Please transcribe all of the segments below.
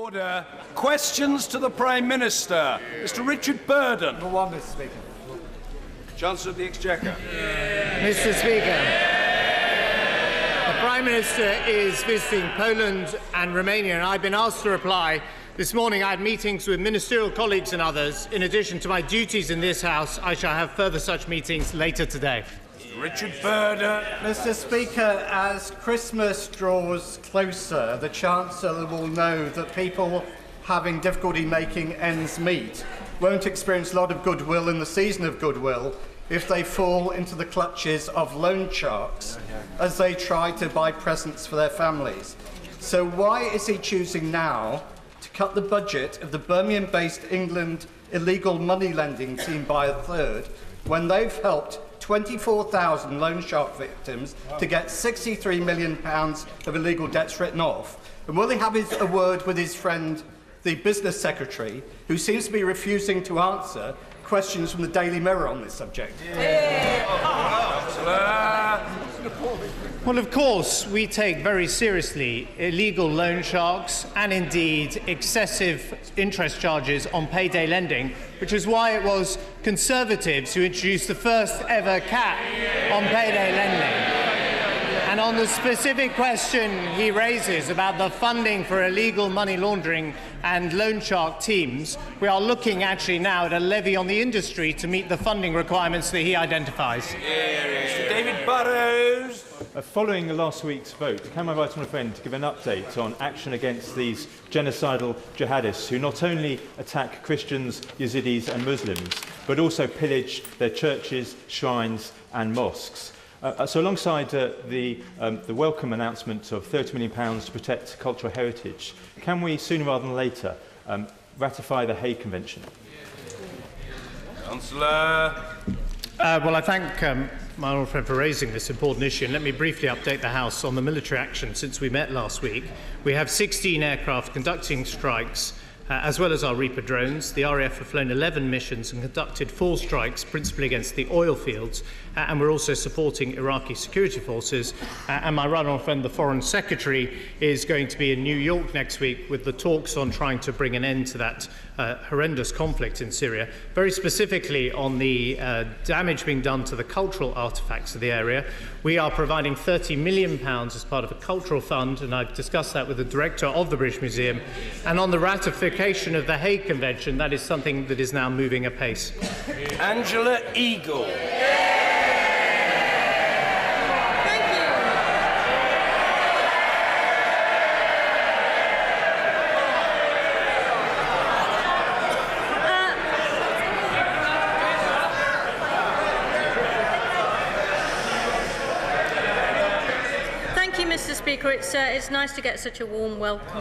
Order. Questions to the Prime Minister. Mr. Richard Burden. Number one, Mr. Speaker. Chancellor of the Exchequer. Mr. Speaker, the Prime Minister is visiting Poland and Romania, and I've been asked to reply. This morning I had meetings with ministerial colleagues and others. In addition to my duties in this House, I shall have further such meetings later today. Richard Burden. Mr. Speaker, as Christmas draws closer, the Chancellor will know that people having difficulty making ends meet won't experience a lot of goodwill in the season of goodwill if they fall into the clutches of loan sharks as they try to buy presents for their families. So why is he choosing now to cut the budget of the Birmingham-based England illegal money lending team by a third when they've helped 24,000 loan shark victims to get £63 million of illegal debts written off? And will he have a word with his friend, the business secretary, who seems to be refusing to answer questions from the Daily Mirror on this subject? Well, of course, we take very seriously illegal loan sharks and indeed excessive interest charges on payday lending, which is why it was Conservatives who introduced the first ever cap on payday lending. And on the specific question he raises about the funding for illegal money laundering and loan shark teams, we are looking actually now at a levy on the industry to meet the funding requirements that he identifies. Mr. David Burrows. Following last week's vote, can I invite my friend to give an update on action against these genocidal jihadists who not only attack Christians, Yazidis and Muslims, but also pillage their churches, shrines and mosques? So alongside the welcome announcement of £30 million to protect cultural heritage, can we sooner rather than later ratify the Hague Convention? Councillor. Well, I thank my honourable friend for raising this important issue. And let me briefly update the House on the military action since we met last week. We have 16 aircraft conducting strikes, as well as our Reaper drones. The RAF have flown 11 missions and conducted 4 strikes, principally against the oil fields, and we're also supporting Iraqi security forces. And my right honourable friend, the Foreign Secretary, is going to be in New York next week with the talks on trying to bring an end to that horrendous conflict in Syria, very specifically on the damage being done to the cultural artefacts of the area. We are providing £30 million as part of a cultural fund, and I've discussed that with the director of the British Museum. And on the ratification of the Hague Convention, that is something that is now moving apace. Angela Eagle. Mr. Speaker, it's nice to get such a warm welcome.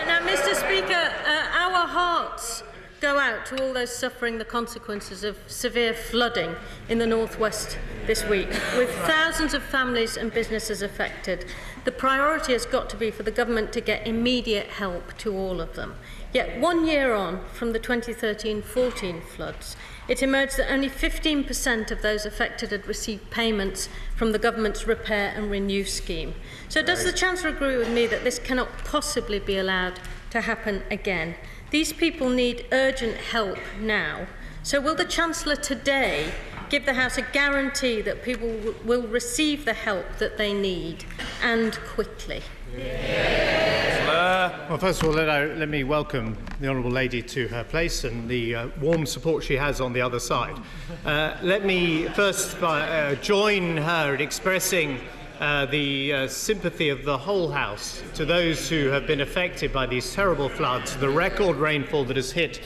Now, Mr. Speaker, our hearts go out to all those suffering the consequences of severe flooding in the northwest this week, with thousands of families and businesses affected. The priority has got to be for the government to get immediate help to all of them. Yet 1 year on from the 2013-14 floods, it emerged that only 15% of those affected had received payments from the government's Repair and Renew scheme. So does the Chancellor agree with me that this cannot possibly be allowed to happen again? These people need urgent help now. So will the Chancellor today give the House a guarantee that people will receive the help that they need, and quickly? Well, first of all, let me welcome the Honourable Lady to her place and the warm support she has on the other side. Let me first join her in expressing the sympathy of the whole House to those who have been affected by these terrible floods, the record rainfall that has hit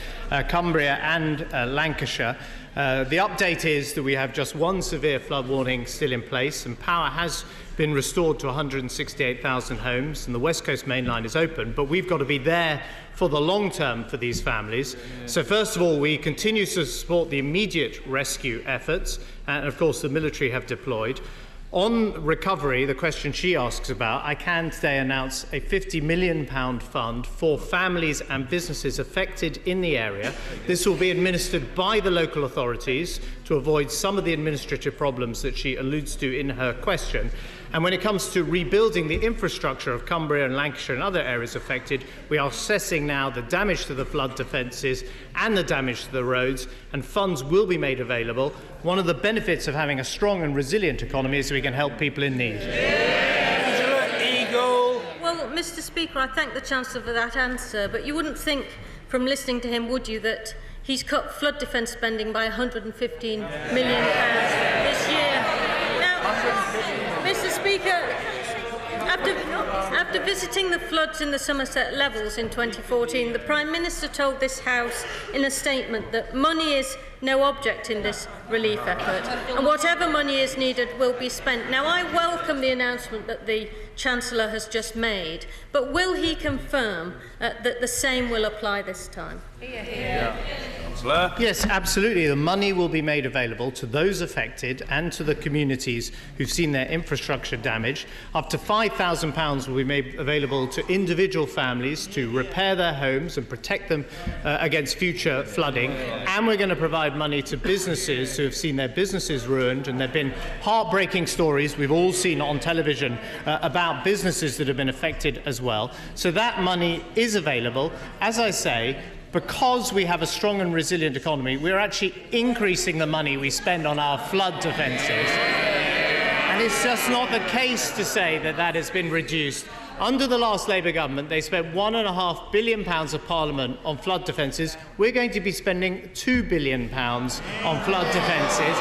Cumbria and Lancashire. The update is that we have just one severe flood warning still in place, and power has been restored to 168,000 homes, and the West Coast Main Line is open, but we've got to be there for the long term for these families. So first of all, we continue to support the immediate rescue efforts, and of course the military have deployed. On recovery, the question she asks about, I can today announce a £50 million fund for families and businesses affected in the area. This will be administered by the local authorities to avoid some of the administrative problems that she alludes to in her question. And when it comes to rebuilding the infrastructure of Cumbria and Lancashire and other areas affected, we are assessing now the damage to the flood defences and the damage to the roads, and funds will be made available. One of the benefits of having a strong and resilient economy is we can help people in need. Well, Mr. Speaker, I thank the Chancellor for that answer, but you wouldn't think from listening to him, would you, that he's cut flood defence spending by £115 million this year. Now, Mr. Speaker, after visiting the floods in the Somerset Levels in 2014, the Prime Minister told this House in a statement that money is no object in this relief effort, and whatever money is needed will be spent. Now, I welcome the announcement that the Chancellor has just made, but will he confirm that the same will apply this time? Yes, absolutely. The money will be made available to those affected and to the communities who've seen their infrastructure damaged. Up to £5,000 will be made available to individual families to repair their homes and protect them against future flooding. And we're going to provide money to businesses who have seen their businesses ruined. And there have been heartbreaking stories we've all seen on television about businesses that have been affected as well. So that money is available. As I say, because we have a strong and resilient economy, we're actually increasing the money we spend on our flood defences. And it's just not the case to say that that has been reduced. Under the last Labour government, they spent £1.5 billion of Parliament on flood defences. We're going to be spending £2 billion on flood defences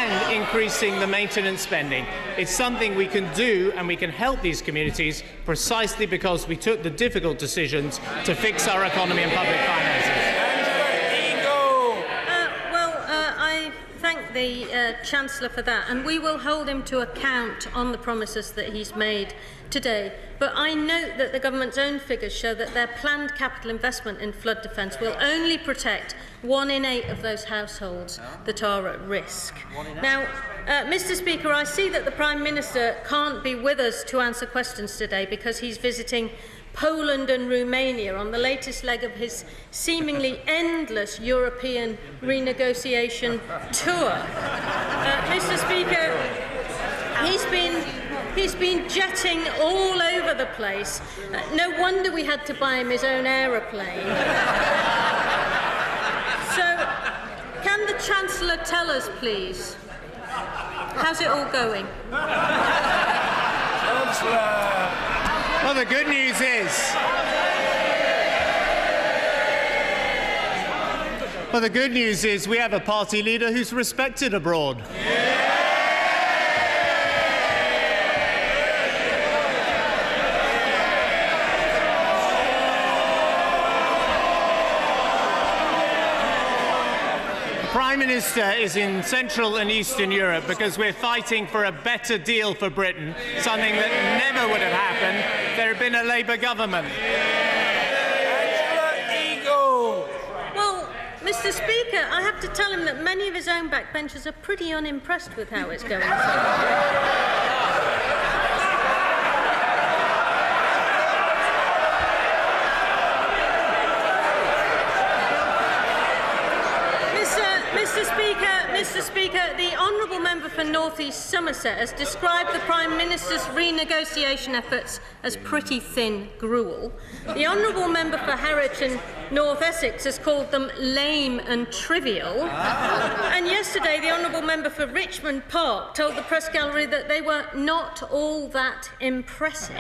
and increasing the maintenance spending. It's something we can do, and we can help these communities precisely because we took the difficult decisions to fix our economy and public finances. I thank the Chancellor for that, and we will hold him to account on the promises that he's made today. But I note that the government's own figures show that their planned capital investment in flood defence will only protect 1 in 8 of those households that are at risk. Now, Mr. Speaker, I see that the Prime Minister can't be with us to answer questions today because he's visiting Poland and Romania on the latest leg of his seemingly endless European renegotiation tour. Mr. Speaker, he's been jetting all over the place. No wonder we had to buy him his own aeroplane. So, can the Chancellor tell us, please, how's it all going? Well, the good news is... Well, the good news is we have a party leader who's respected abroad. Prime Minister is in Central and Eastern Europe because we're fighting for a better deal for Britain, something that never would have happened if there had been a Labour government. Well, Mr. Speaker, I have to tell him that many of his own backbenchers are pretty unimpressed with how it's going. Mr. Speaker, the honourable member for North East Somerset has described the Prime Minister's renegotiation efforts as pretty thin gruel. The honourable member for Harwich and North Essex has called them lame and trivial. And yesterday, the honourable member for Richmond Park told the press gallery that they were not all that impressive.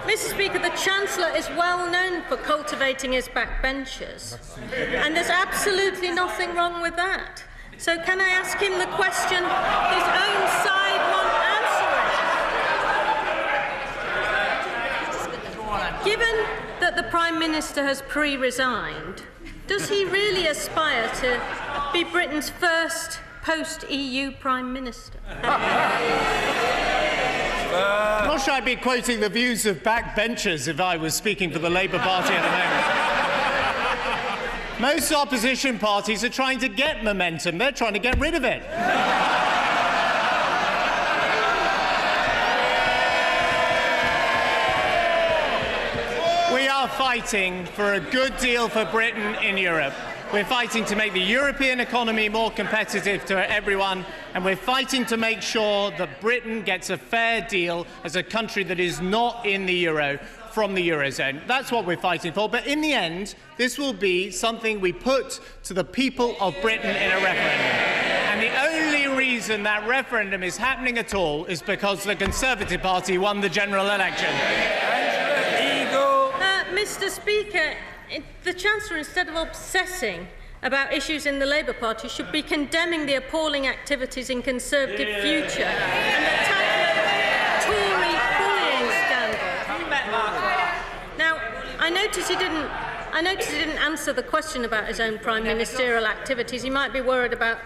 Mr. Speaker, the Chancellor is well known for cultivating his backbenchers, and there's absolutely nothing wrong with that. So can I ask him the question his own side want answering? Given that the Prime Minister has pre-resigned, does he really aspire to be Britain's first post-EU Prime Minister? I'm not sure I'd be quoting the views of backbenchers if I was speaking for the Labour Party at the moment. Most opposition parties are trying to get momentum. They're trying to get rid of it. We are fighting for a good deal for Britain in Europe. We're fighting to make the European economy more competitive to everyone, and we're fighting to make sure that Britain gets a fair deal as a country that is not in the euro from the Eurozone. That's what we're fighting for. But in the end, this will be something we put to the people of Britain in a referendum. And the only reason that referendum is happening at all is because the Conservative Party won the general election. Mr. Speaker, the Chancellor, instead of obsessing about issues in the Labour Party, should be condemning the appalling activities in Conservative Future and the Tory bullying scandal. Now, I notice he didn't answer the question about his own prime ministerial activities. He might be worried about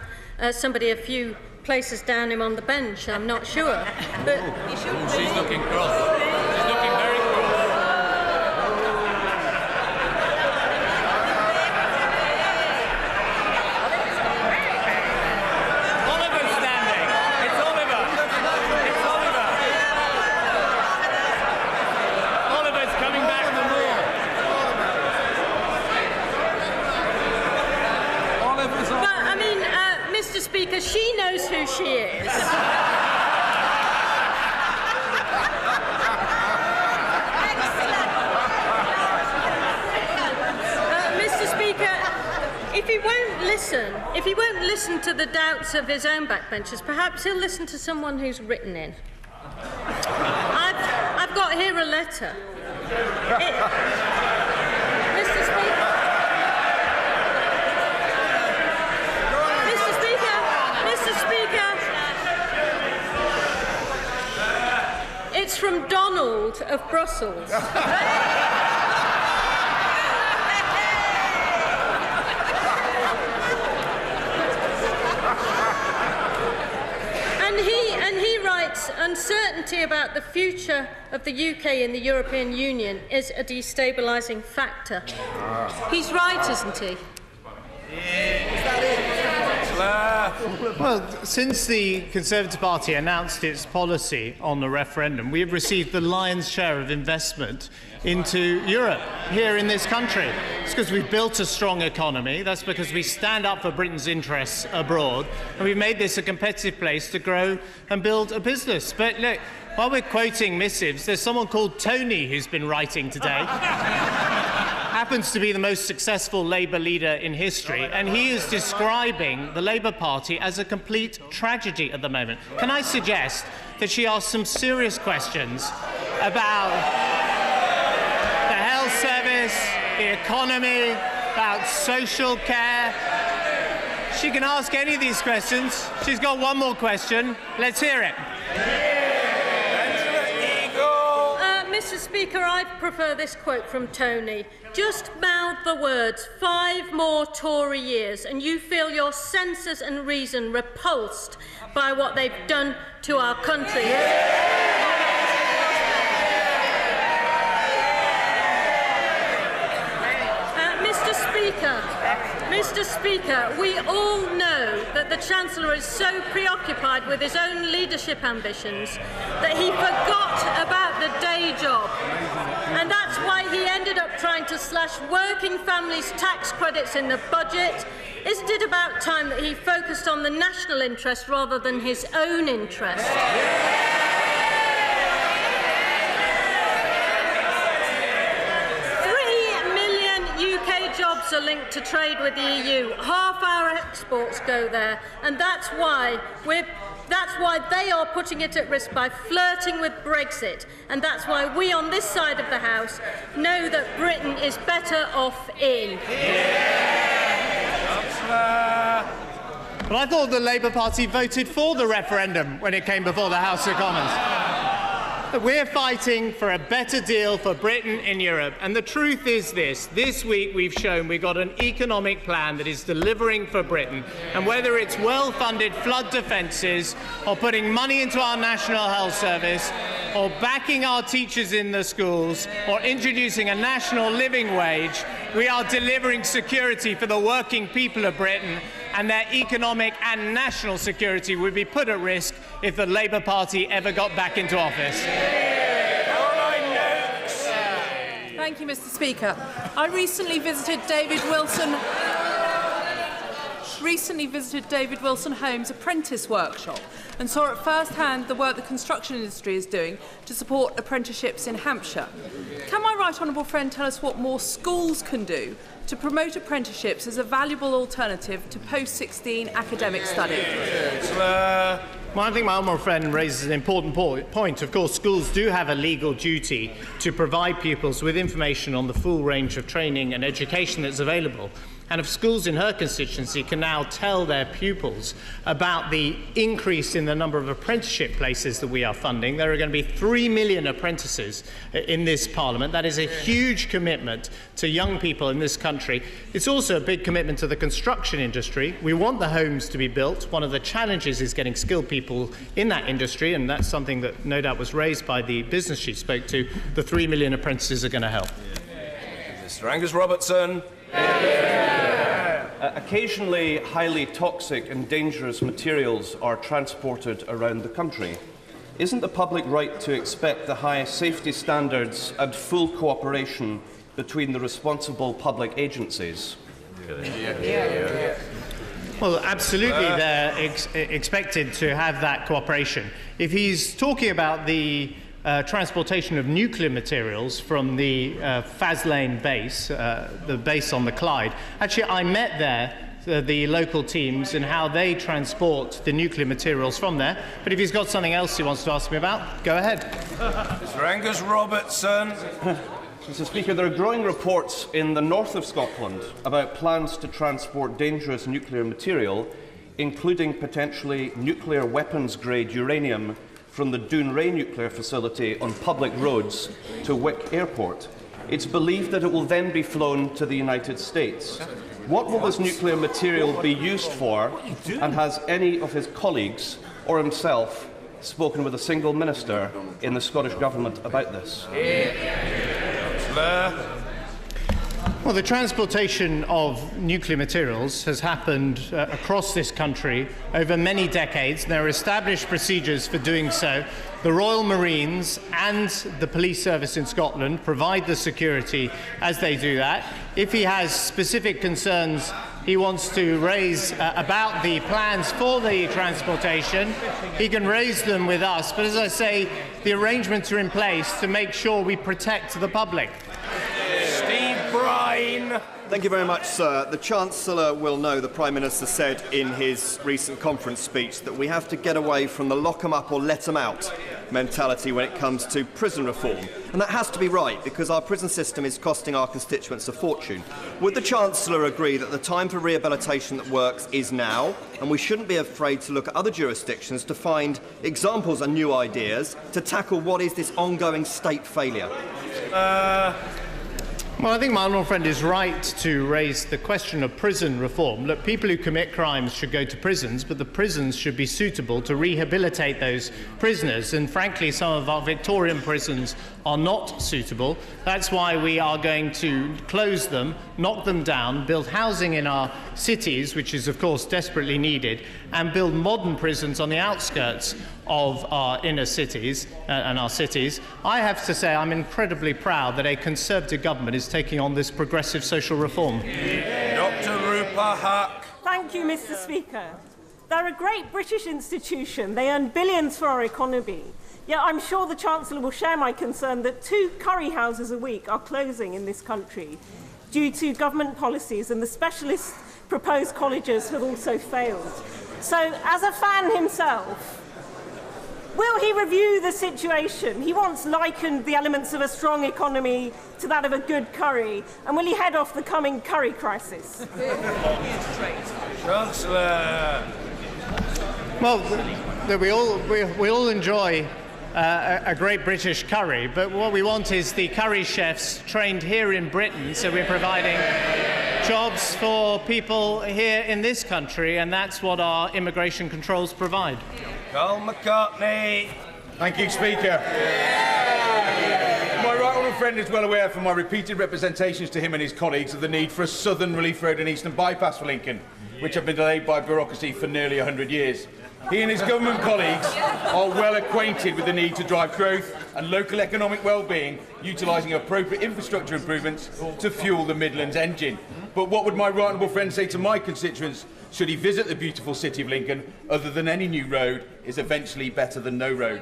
somebody a few places down him on the bench. I'm not sure. But she's looking cross. She's looking very cross. Speaker, she knows who she is. Mr. Speaker, if he won't listen to the doubts of his own backbenchers, perhaps he'll listen to someone who's written in. I've got here a letter. Mr. Speaker. It's from Donald of Brussels. And he writes, uncertainty about the future of the UK in the European Union is a destabilising factor. He's right, isn't he? Well, since the Conservative Party announced its policy on the referendum, we have received the lion's share of investment into Europe here in this country. It's because we've built a strong economy. That's because we stand up for Britain's interests abroad, and we've made this a competitive place to grow and build a business. But look, while we're quoting missives, there's someone called Tony who's been writing today. Happens to be the most successful Labour leader in history, and he is describing the Labour Party as a complete tragedy at the moment. Can I suggest that she asks some serious questions about the health service, the economy, about social care? She can ask any of these questions. She's got one more question. Let's hear it. Mr. Speaker, I prefer this quote from Tony. Just mouth the words 5 more Tory years and you feel your senses and reason repulsed by what they've done to our country. Mr. Speaker, we all know that the Chancellor is so preoccupied with his own leadership ambitions that he forgot about the day job. And that's why he ended up trying to slash working families' tax credits in the budget. Isn't it about time that he focused on the national interest rather than his own interest? Jobs are linked to trade with the EU. Half our exports go there, and that's why they are putting it at risk by flirting with Brexit, and that's why we on this side of the House know that Britain is better off in. But I thought the Labour Party voted for the referendum when it came before the House of Commons. We're fighting for a better deal for Britain in Europe. And the truth is this week we've shown we've got an economic plan that is delivering for Britain. And whether it's well-funded flood defences or putting money into our National Health Service or backing our teachers in the schools or introducing a national living wage, we are delivering security for the working people of Britain, and their economic and national security would be put at risk if the Labour Party ever got back into office. Thank you, Mr. Speaker. I recently visited David Wilson. recently visited David Wilson Home's apprentice workshop and saw at first hand the work the construction industry is doing to support apprenticeships in Hampshire. Can my right honourable friend tell us what more schools can do to promote apprenticeships as a valuable alternative to post-16 academic study? Well, I think my honourable friend raises an important point. Of course, schools do have a legal duty to provide pupils with information on the full range of training and education that's available. And if schools in her constituency can now tell their pupils about the increase in the number of apprenticeship places that we are funding, there are going to be 3 million apprentices in this Parliament. That is a huge commitment to young people in this country. It's also a big commitment to the construction industry. We want the homes to be built. One of the challenges is getting skilled people in that industry, and that's something that no doubt was raised by the business she spoke to. The 3 million apprentices are going to help. Mr. Angus Robertson. Occasionally, highly toxic and dangerous materials are transported around the country. Isn't the public right to expect the high safety standards and full cooperation between the responsible public agencies? Well, absolutely, they're expected to have that cooperation. If he's talking about the transportation of nuclear materials from the Faslane base, the base on the Clyde. Actually, I met there the local teams and how they transport the nuclear materials from there. But if he's got something else he wants to ask me about, go ahead. Mr. Angus Robertson. Mr. Speaker, there are growing reports in the north of Scotland about plans to transport dangerous nuclear material, including potentially nuclear weapons-grade uranium from the Dounreay nuclear facility on public roads to Wick Airport. It's believed that it will then be flown to the United States. What will this nuclear material be used for, and has any of his colleagues or himself spoken with a single minister in the Scottish Government about this? Well, the transportation of nuclear materials has happened across this country over many decades. There are established procedures for doing so. The Royal Marines and the police service in Scotland provide the security as they do that. If he has specific concerns he wants to raise about the plans for the transportation, he can raise them with us. But as I say, the arrangements are in place to make sure we protect the public. Brine. Thank you very much, sir. The Chancellor will know the Prime Minister said in his recent conference speech that we have to get away from the lock 'em up or let 'em out mentality when it comes to prison reform. And that has to be right, because our prison system is costing our constituents a fortune. Would the Chancellor agree that the time for rehabilitation that works is now, and we shouldn't be afraid to look at other jurisdictions to find examples and new ideas to tackle what is this ongoing state failure? Well, I think my honourable friend is right to raise the question of prison reform. Look, people who commit crimes should go to prisons, but the prisons should be suitable to rehabilitate those prisoners. And frankly, some of our Victorian prisons are not suitable. That's why we are going to close them, knock them down, build housing in our cities, which is of course desperately needed, and build modern prisons on the outskirts of our inner cities and our cities. I have to say I'm incredibly proud that a Conservative government is taking on this progressive social reform. Dr. Rupa Huck. Thank you, Mr. Speaker. They're a great British institution. They earn billions for our economy. Yet I'm sure the Chancellor will share my concern that 2 curry houses a week are closing in this country due to government policies, and the specialist proposed colleges have also failed. So, as a fan himself, will he review the situation? He once likened the elements of a strong economy to that of a good curry. And will he head off the coming curry crisis? Chancellor. Well, we all enjoy a great British curry, but what we want is the curry chefs trained here in Britain, so we're providing jobs for people here in this country, and that's what our immigration controls provide. Carl McCartney. Thank you, Speaker. My right honourable friend is well aware from my repeated representations to him and his colleagues of the need for a southern relief road and eastern bypass for Lincoln, which have been delayed by bureaucracy for nearly 100 years. He and his government colleagues are well acquainted with the need to drive growth and local economic well-being, utilising appropriate infrastructure improvements to fuel the Midlands engine. But what would my right honourable friend say to my constituents should he visit the beautiful city of Lincoln, other than any new road is eventually better than no road?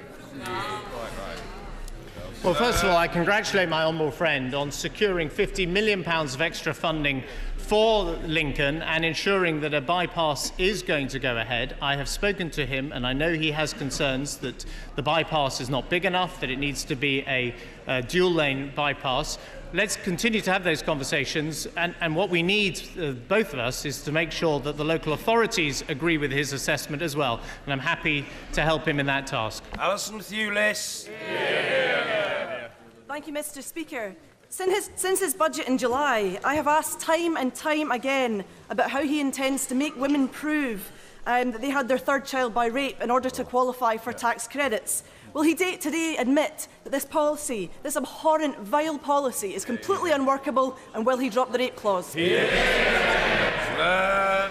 Well, first of all, I congratulate my honourable friend on securing £50 million of extra funding for Lincoln and ensuring that a bypass is going to go ahead. I have spoken to him and I know he has concerns that the bypass is not big enough, that it needs to be a dual-lane bypass. Let's continue to have those conversations, and what we need, both of us, is to make sure that the local authorities agree with his assessment as well, and I'm happy to help him in that task. Alison Thewlis. Thank you, Mr. Speaker. Since his budget in July, I have asked time and time again about how he intends to make women prove that they had their third child by rape in order to qualify for tax credits. Will he today admit that this policy, this abhorrent, vile policy, is completely unworkable, and will he drop the rape clause? I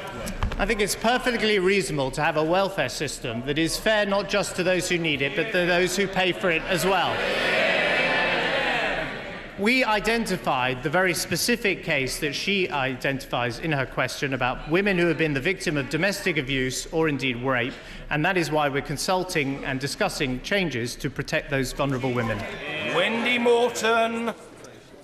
think it's perfectly reasonable to have a welfare system that is fair not just to those who need it, but to those who pay for it as well. We identified the very specific case that she identifies in her question about women who have been the victim of domestic abuse or indeed rape, and that is why we're consulting and discussing changes to protect those vulnerable women. Wendy Morton.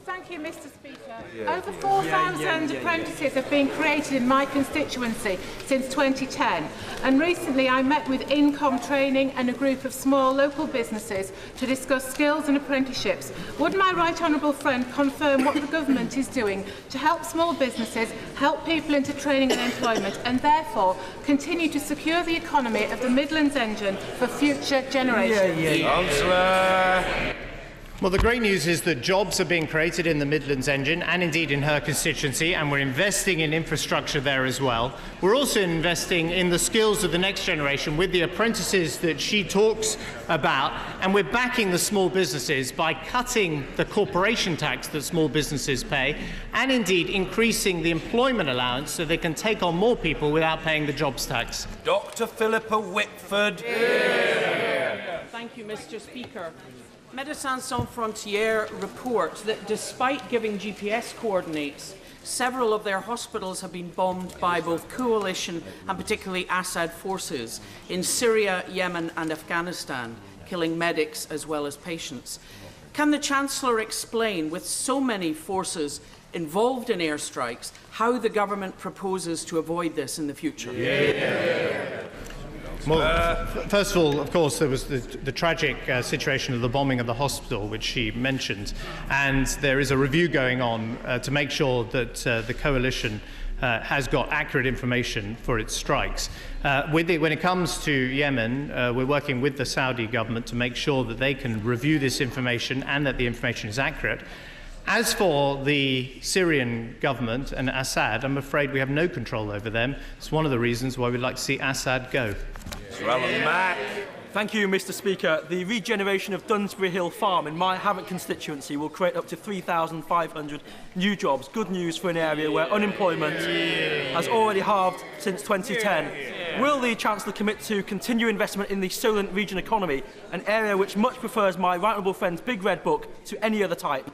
Thank you, Mr. Speaker. Over 4,000 apprentices have been created in my constituency since 2010, and recently I met with Income Training and a group of small local businesses to discuss skills and apprenticeships. Would my right honourable friend confirm what the government is doing to help small businesses, help people into training and employment, and therefore continue to secure the economy of the Midlands engine for future generations? Councillor. Well, the great news is that jobs are being created in the Midlands engine and indeed in her constituency, and we're investing in infrastructure there as well. We're also investing in the skills of the next generation with the apprentices that she talks about, and we're backing the small businesses by cutting the corporation tax that small businesses pay and indeed increasing the employment allowance so they can take on more people without paying the jobs tax. Dr. Philippa Whitford. Thank you, Mr. Speaker. Médecins Sans Frontières report that despite giving GPS coordinates, several of their hospitals have been bombed by both coalition and particularly Assad forces in Syria, Yemen and Afghanistan, killing medics as well as patients. Can the Chancellor explain, with so many forces involved in airstrikes, how the government proposes to avoid this in the future? Well, first of all, of course, there was the tragic situation of the bombing of the hospital, which she mentioned, and there is a review going on to make sure that the coalition has got accurate information for its strikes. When it comes to Yemen, we're working with the Saudi government to make sure that they can review this information and that the information is accurate. As for the Syrian government and Assad, I'm afraid we have no control over them. It's one of the reasons why we'd like to see Assad go. Thank you, Mr. Speaker. The regeneration of Dunsbury Hill Farm in my Havant constituency will create up to 3,500 new jobs. Good news for an area where unemployment has already halved since 2010. Will the Chancellor commit to continue investment in the Solent region economy, an area which much prefers my right honourable friend's Big Red Book to any other type?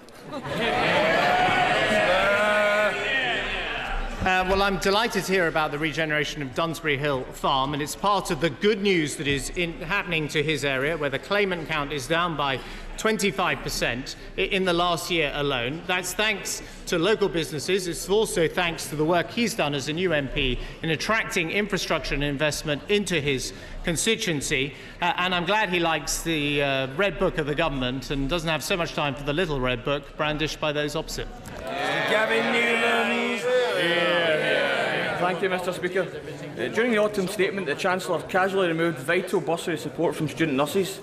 Well, I'm delighted to hear about the regeneration of Dunsbury Hill Farm, and it's part of the good news that is happening to his area, where the claimant count is down by 25% in the last year alone. That's thanks to local businesses. It's also thanks to the work he's done as a new MP in attracting infrastructure and investment into his constituency. And I'm glad he likes the Red Book of the government and doesn't have so much time for the little Red Book brandished by those opposite. Gavin Newlands. Thank you, Mr. Speaker. During the autumn statement, the Chancellor casually removed vital bursary support from student nurses.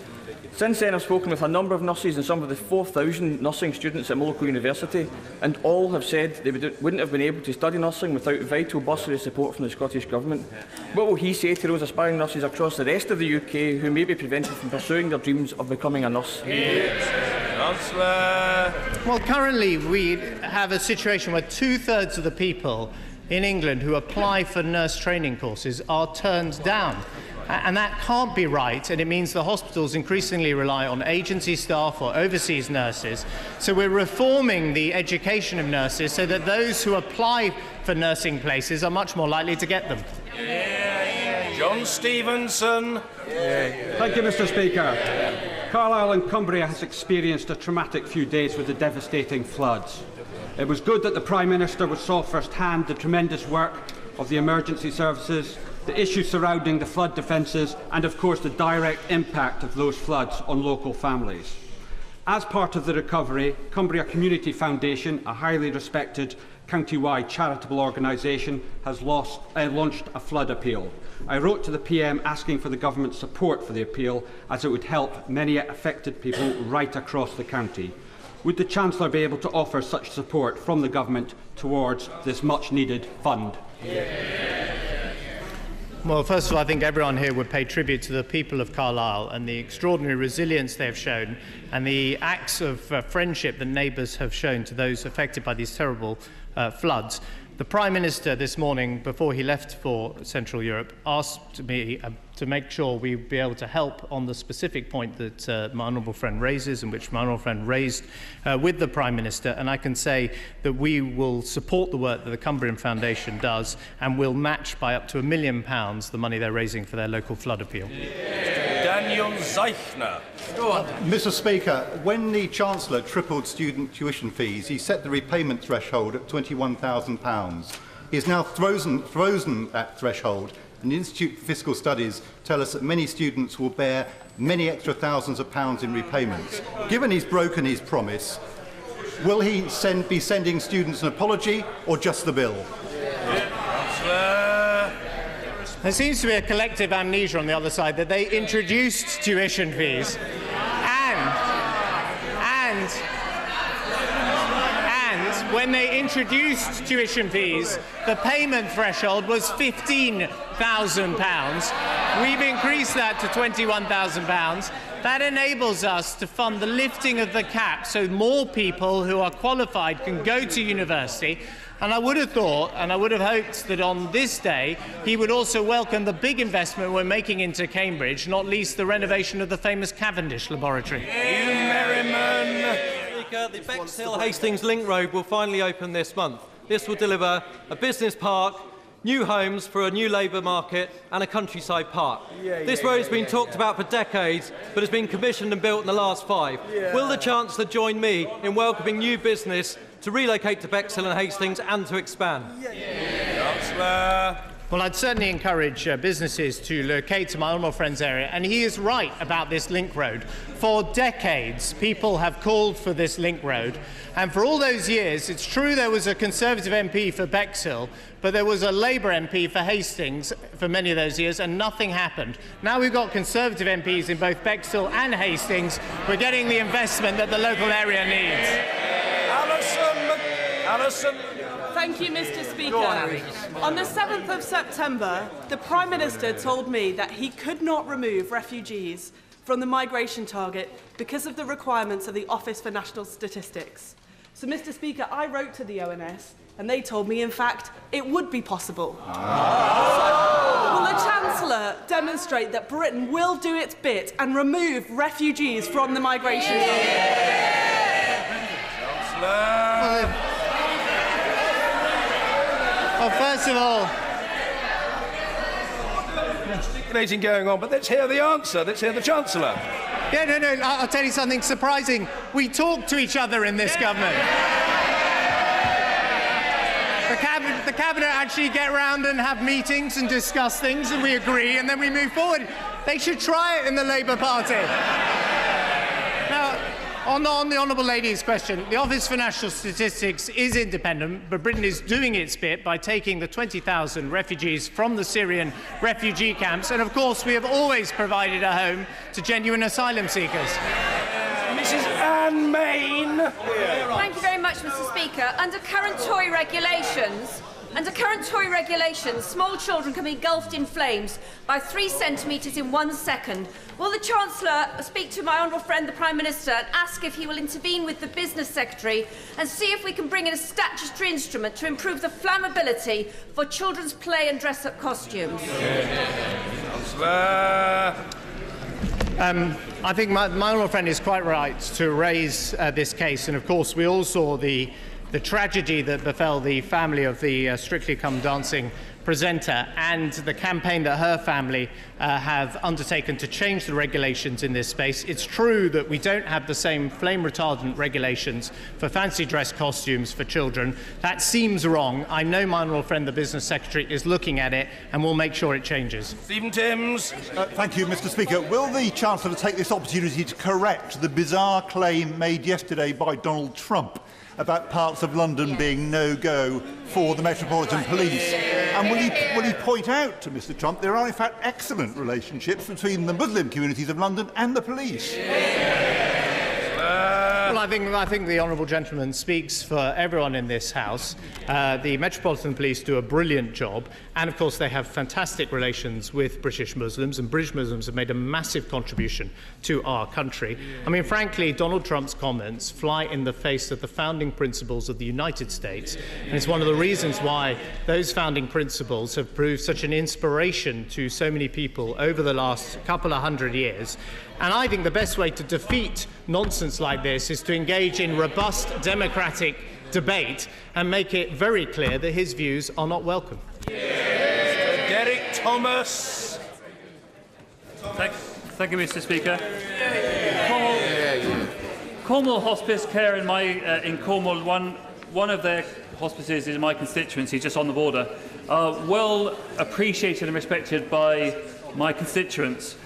Since then, I've spoken with a number of nurses and some of the 4,000 nursing students at my local university, and all have said they wouldn't have been able to study nursing without vital bursary support from the Scottish Government. What will he say to those aspiring nurses across the rest of the UK who may be prevented from pursuing their dreams of becoming a nurse? Councillor. Well, currently we have a situation where 2/3 of the people in England who apply for nurse training courses are turned down. And that can't be right, and it means the hospitals increasingly rely on agency staff or overseas nurses. So we're reforming the education of nurses so that those who apply for nursing places are much more likely to get them. John Stevenson. Thank you, Mr. Speaker. Carlisle and Cumbria has experienced a traumatic few days with the devastating floods. It was good that the Prime Minister saw firsthand the tremendous work of the emergency services, the issues surrounding the flood defences and, of course, the direct impact of those floods on local families. As part of the recovery, Cumbria Community Foundation, a highly respected county-wide charitable organisation, has launched a flood appeal. I wrote to the PM asking for the government's support for the appeal, as it would help many affected people right across the county. Would the Chancellor be able to offer such support from the government towards this much-needed fund? Well, first of all, I think everyone here would pay tribute to the people of Carlisle and the extraordinary resilience they have shown and the acts of friendship that neighbours have shown to those affected by these terrible floods. The Prime Minister this morning, before he left for Central Europe, asked me to make sure we'd be able to help on the specific point that my honourable friend raises and which my honourable friend raised with the Prime Minister. And I can say that we will support the work that the Cumbrian Foundation does and will match by up to £1 million the money they're raising for their local flood appeal. Daniel Zeichner. Mr. Speaker, when the Chancellor tripled student tuition fees, he set the repayment threshold at £21,000. He has now frozen that threshold, and the Institute for Fiscal Studies tell us that many students will bear many extra thousands of pounds in repayments. Given he's broken his promise, will he be sending students an apology or just the bill? There seems to be a collective amnesia on the other side that they introduced tuition fees and when they introduced tuition fees, the payment threshold was £15,000. We've increased that to £21,000. That enables us to fund the lifting of the cap so more people who are qualified can go to university. And I would have thought, and I would have hoped that on this day, he would also welcome the big investment we're making into Cambridge, not least the renovation of the famous Cavendish laboratory. The Bexhill-Hastings Link Road will finally open this month. This will deliver a business park, new homes for a new labour market and a countryside park. This road has been talked about for decades, but has been commissioned and built in the last 5. Will the Chancellor join me in welcoming new business to relocate to Bexhill and Hastings and to expand? Well, I'd certainly encourage businesses to locate to my honourable friend's area, and he is right about this link road. For decades, people have called for this link road, and for all those years, it's true there was a Conservative MP for Bexhill, but there was a Labour MP for Hastings for many of those years, and nothing happened. Now we've got Conservative MPs in both Bexhill and Hastings. We're getting the investment that the local area needs. Alison. Thank you, Mr. Speaker. On the 7th of September, the Prime Minister told me that he could not remove refugees from the migration target because of the requirements of the Office for National Statistics. So, Mr. Speaker, I wrote to the ONS and they told me, in fact, it would be possible. So, will the Chancellor demonstrate that Britain will do its bit and remove refugees from the migration target? Well, first of all, Meeting going on, but let's hear the answer. Let's hear the Chancellor. Yeah, no, I'll tell you something surprising. We talk to each other in this government. The Cabinet actually get round and have meetings and discuss things, and we agree, and then we move forward. They should try it in the Labour Party. Now, on the Honourable Lady's question, the Office for National Statistics is independent, but Britain is doing its bit by taking the 20,000 refugees from the Syrian refugee camps, and of course we have always provided a home to genuine asylum seekers. Mrs Anne Main. Thank you very much, Mr. Speaker. Under current Tory regulations, Under current Tory regulations, small children can be engulfed in flames by 3 centimetres in 1 second. Will the Chancellor speak to my honourable friend, the Prime Minister, and ask if he will intervene with the Business Secretary and see if we can bring in a statutory instrument to improve the flammability for children's play and dress-up costumes? I think my honourable friend is quite right to raise this case, and of course we all saw the tragedy that befell the family of the Strictly Come Dancing presenter and the campaign that her family have undertaken to change the regulations in this space. It's true that we don't have the same flame retardant regulations for fancy dress costumes for children. That seems wrong. I know my honourable friend, the Business Secretary, is looking at it and will make sure it changes. Stephen Timms. Thank you, Mr. Speaker. Will the Chancellor take this opportunity to correct the bizarre claim made yesterday by Donald Trump about parts of London being no-go for the Metropolitan Police? And will he point out to Mr. Trump there are in fact excellent relationships between the Muslim communities of London and the police? Well, I think the honourable gentleman speaks for everyone in this House. The Metropolitan Police do a brilliant job, and of course they have fantastic relations with British Muslims, and British Muslims have made a massive contribution to our country. I mean, frankly, Donald Trump's comments fly in the face of the founding principles of the United States, and it's one of the reasons why those founding principles have proved such an inspiration to so many people over the last couple of hundred years. And I think the best way to defeat nonsense like this is to engage in robust democratic debate and make it very clear that his views are not welcome. Derek Thomas. Thank you, Mr. Speaker. Cornwall Hospice Care in Cornwall, one of their hospices in my constituency, just on the border, are well appreciated and respected by my constituents.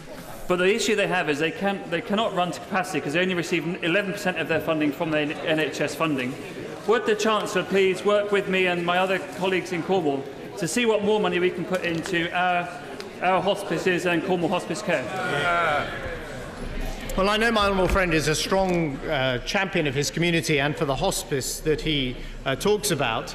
But the issue they have is they cannot run to capacity because they only receive 11% of their funding from the NHS funding. Would the Chancellor please work with me and my other colleagues in Cornwall to see what more money we can put into our hospices and Cornwall Hospice Care? Well, I know my honourable friend is a strong champion of his community and for the hospice that he talks about.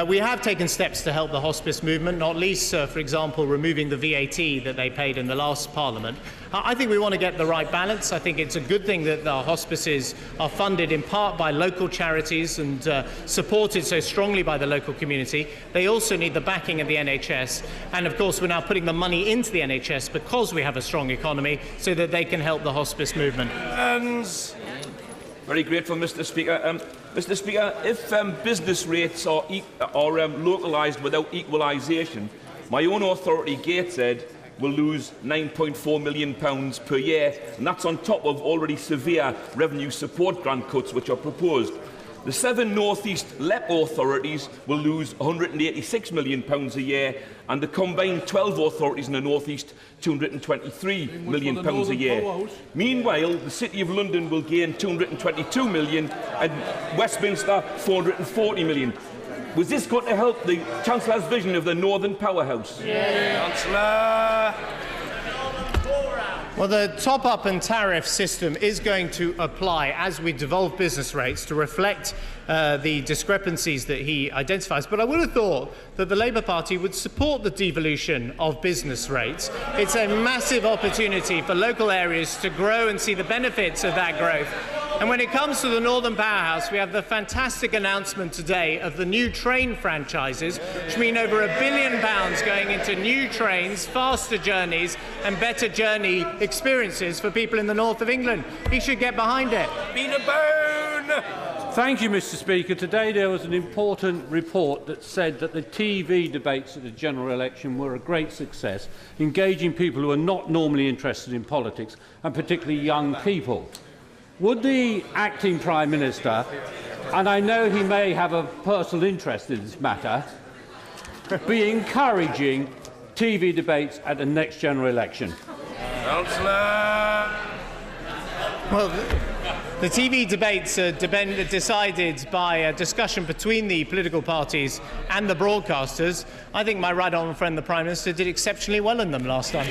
We have taken steps to help the hospice movement, not least, for example, removing the VAT that they paid in the last Parliament. I think we want to get the right balance. I think it's a good thing that the hospices are funded in part by local charities and supported so strongly by the local community. They also need the backing of the NHS. And of course, we're now putting the money into the NHS because we have a strong economy so that they can help the hospice movement. Very grateful, Mr. Speaker. Mr. Speaker, if business rates are localised without equalisation, my own authority, Gateshead, will lose £9.4 million per year, and that's on top of already severe revenue support grant cuts which are proposed. The 7 North East LEP authorities will lose £186 million a year, and the combined 12 authorities in the North East £223 million a year. Meanwhile, the City of London will gain £222 million and Westminster £440 million. Was this going to help the Chancellor's vision of the Northern Powerhouse? Chancellor. Well, the top-up and tariff system is going to apply as we devolve business rates to reflect the discrepancies that he identifies. But I would have thought that the Labour Party would support the devolution of business rates. It's a massive opportunity for local areas to grow and see the benefits of that growth. And when it comes to the Northern Powerhouse, we have the fantastic announcement today of the new train franchises, which mean over £1 billion going into new trains, faster journeys and better journey experiences for people in the north of England. He should get behind it. Peter Bone! Thank you, Mr. Speaker. Today there was an important report that said that the TV debates at the general election were a great success, engaging people who are not normally interested in politics, and particularly young people. Would the acting Prime Minister, and I know he may have a personal interest in this matter, be encouraging TV debates at the next general election? Councillor. Well, the TV debates are decided by a discussion between the political parties and the broadcasters. I think my right honourable friend, the Prime Minister, did exceptionally well in them last time.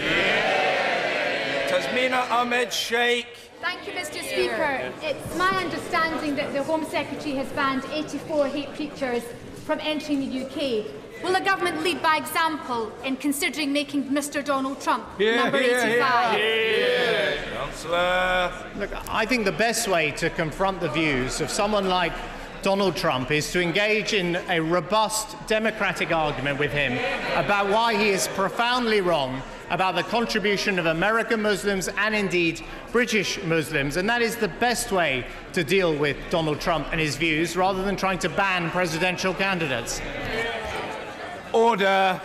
Tasmina Ahmed Sheikh. Thank you, Mr. Speaker. It's my understanding that the Home Secretary has banned 84 hate preachers from entering the UK. Will the government lead by example in considering making Mr Donald Trump number 85? Councillor. Look, I think the best way to confront the views of someone like Donald Trump is to engage in a robust democratic argument with him about why he is profoundly wrong about the contribution of American Muslims and indeed British Muslims, and that is the best way to deal with Donald Trump and his views rather than trying to ban presidential candidates. Order.